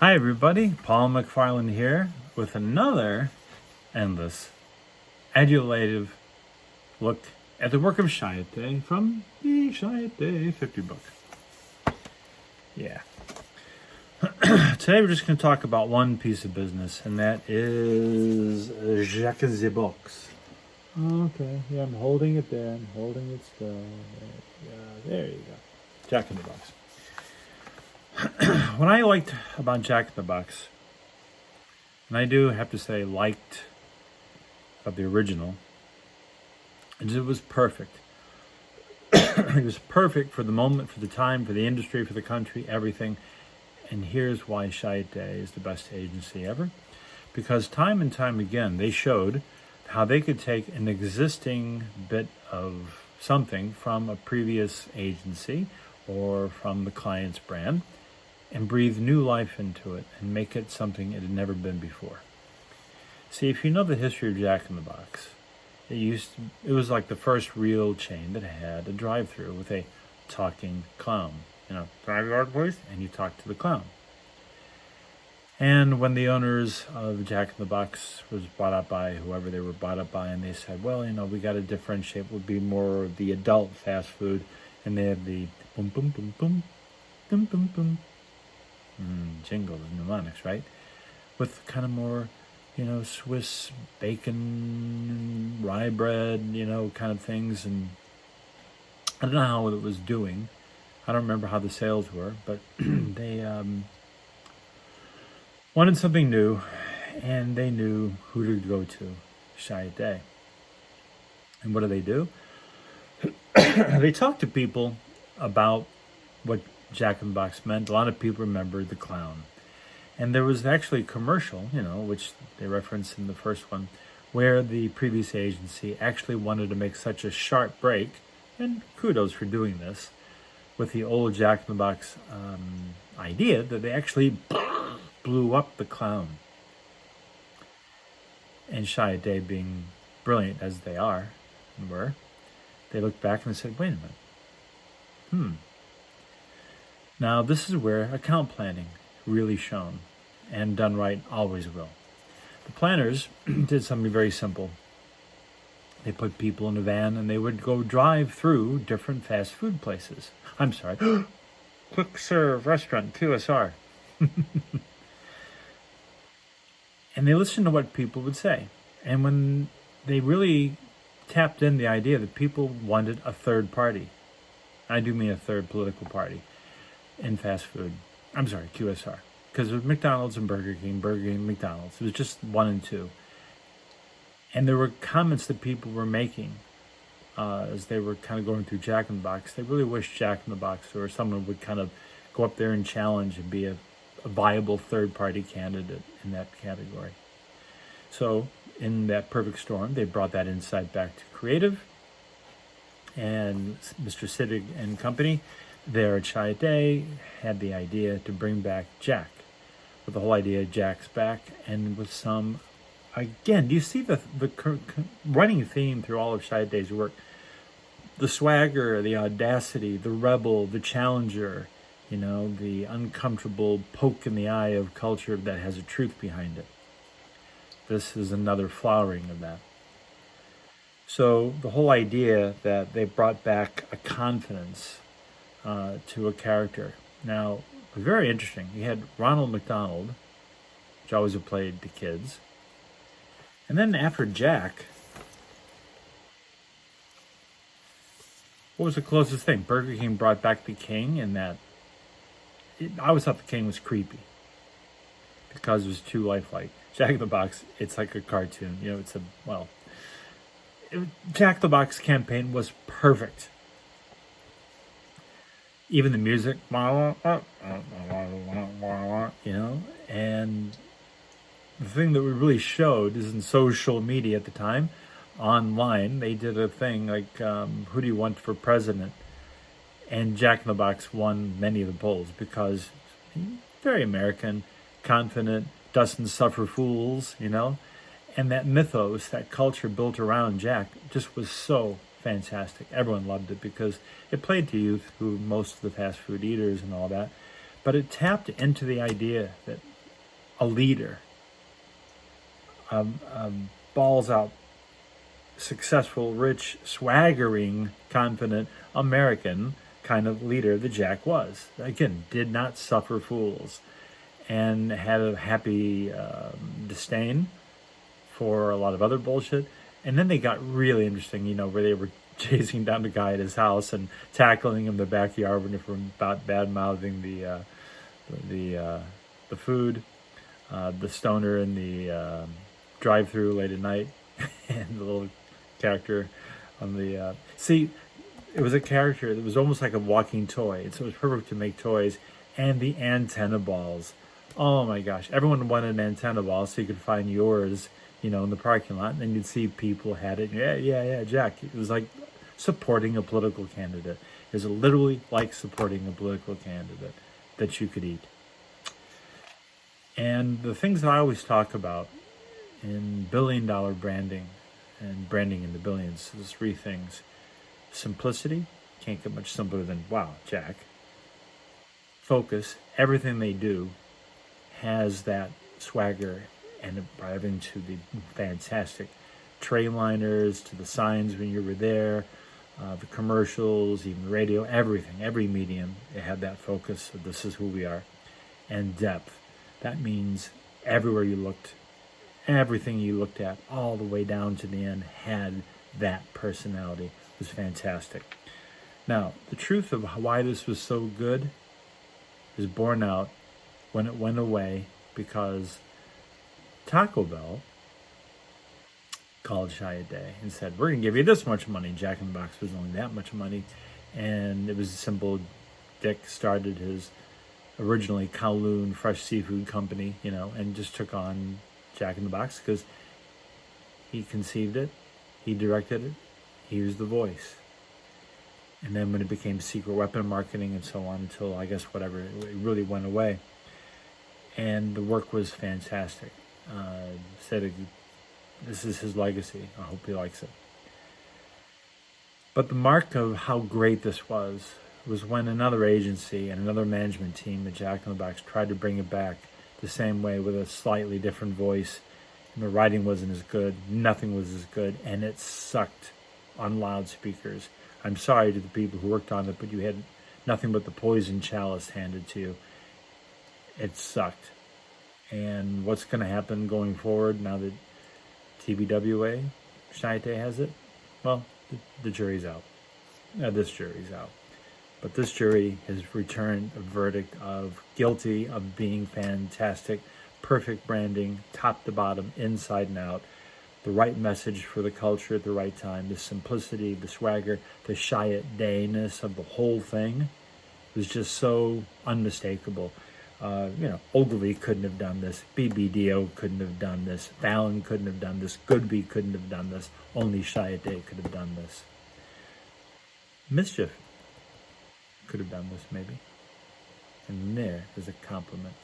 Hi everybody, Paul McFarland here with another endless, adulative look at the work of ChiatDay from the ChiatDay 50 book. Yeah. Today we're just going to talk about one piece of business, and that is Jacques the Box. Okay, yeah, I'm holding it there. I'm holding it still. There you go. Jack in the Box. What I liked about Jack in the Box, and I do have to say liked of the original, is it was perfect. It was perfect for the moment, for the time, for the industry, for the country, everything. And here's why ChiatDay is the best agency ever. Because time and time again, they showed how they could take an existing bit of something from a previous agency or from the client's brand and breathe new life into it and make it something it had never been before. See, if you know the history of Jack in the Box, it was like the first real chain that had a drive-through with a talking clown. Drive your order, please, and you talk to the clown. And when the owners of Jack in the Box was bought up by whoever they were bought up by, and they said, well, we got to differentiate, would be more the adult fast food, and they had the boom, boom, boom, boom, boom, boom, boom, jingle, the mnemonics, right? With kind of more, Swiss bacon, rye bread, kind of things. And I don't know how it was doing. I don't remember how the sales were, but they wanted something new, and they knew who to go to, ChiatDay. And what do? They talked to people about what Jack in the Box meant. A lot of people remember the clown. And there was actually a commercial, which they referenced in the first one, where the previous agency actually wanted to make such a sharp break, and kudos for doing this, with the old Jack in the Box idea that they actually blew up the clown. And ChiatDay, being brilliant as they are and were, they looked back and said, wait a minute. Now, this is where account planning really shone, and done right always will. The planners did something very simple. They put people in a van and they would go drive through different fast food places. I'm sorry, quick serve restaurant, QSR. And they listened to what people would say. And when they really tapped in the idea that people wanted a third party, I do mean a third political party, in fast food. I'm sorry, QSR. Because it was McDonald's and Burger King, McDonald's. It was just 1 and 2. And there were comments that people were making as they were kind of going through Jack in the Box. They really wished Jack in the Box or someone would kind of go up there and challenge and be a viable third-party candidate in that category. So in that perfect storm, they brought that insight back to creative. And Mr. Sittig and company there at ChiatDay had the idea to bring back Jack, with the whole idea of Jack's back, and with some, again, do you see the running theme through all of ChiatDay's work? The swagger, the audacity, the rebel, the challenger, the uncomfortable poke in the eye of culture that has a truth behind it. This is another flowering of that. So the whole idea that they brought back a confidence to a character. Now, it was very interesting. You had Ronald McDonald, which always played the kids. And then after Jack, what was the closest thing? Burger King brought back the King, and I always thought the King was creepy because it was too lifelike. Jack in the Box, it's like a cartoon. Jack in the Box campaign was perfect. Even the music, and the thing that we really showed is in social media at the time, online, they did a thing like, who do you want for president? And Jack in the Box won many of the polls because he's very American, confident, doesn't suffer fools, And that mythos, that culture built around Jack just was so fantastic. Everyone loved it because it played to youth, who most of the fast food eaters and all that. But it tapped into the idea that a leader, balls out, successful, rich, swaggering, confident American kind of leader that Jack was. Again, did not suffer fools and had a happy disdain for a lot of other bullshit. And then they got really interesting, where they were chasing down the guy at his house and tackling him in the backyard when they were about bad mouthing the food, the stoner in the drive-through late at night, and the little character on the see. It was a character that was almost like a walking toy. So it was perfect to make toys. And the antenna balls. Oh my gosh. Everyone wanted an antenna ball so you could find yours, in the parking lot. And then you'd see people had it. Yeah, Jack. It was like supporting a political candidate. It was literally like supporting a political candidate that you could eat. And the things that I always talk about in billion-dollar branding and branding in the billions is three things. Simplicity, can't get much simpler than, wow, Jack. Focus, everything they do has that swagger and everything to the fantastic tray liners, to the signs when you were there, the commercials, even the radio, everything, every medium, it had that focus of this is who we are. And depth, that means everywhere you looked, everything you looked at, all the way down to the end, had that personality. It was fantastic. Now, the truth of why this was so good is borne out when it went away, because Taco Bell called ChiatDay and said, we're going to give you this much money. Jack in the Box was only that much money. And it was simple. Dick started his originally Kowloon Fresh Seafood Company, and just took on Jack in the Box because he conceived it, he directed it, he was the voice. And then when it became secret weapon marketing and so on, until I guess whatever, it really went away. And the work was fantastic. Sittig, this is his legacy. I hope he likes it. But the mark of how great this was when another agency and another management team at Jack in the Box tried to bring it back the same way with a slightly different voice. And the writing wasn't as good, nothing was as good, and it sucked on loudspeakers. I'm sorry to the people who worked on it, but you had nothing but the poison chalice handed to you. It sucked. And what's going to happen going forward now that TBWA, ChiatDay has it? Well, the jury's out. This jury's out. But this jury has returned a verdict of guilty of being fantastic, perfect branding, top to bottom, inside and out. The right message for the culture at the right time. The simplicity, the swagger, the ChiatDayness of the whole thing was just so unmistakable. Ogilvy couldn't have done this. BBDO couldn't have done this. Fallon couldn't have done this. Goodby couldn't have done this. Only ChiatDay could have done this. Mischief could have done this, maybe. And there is a compliment.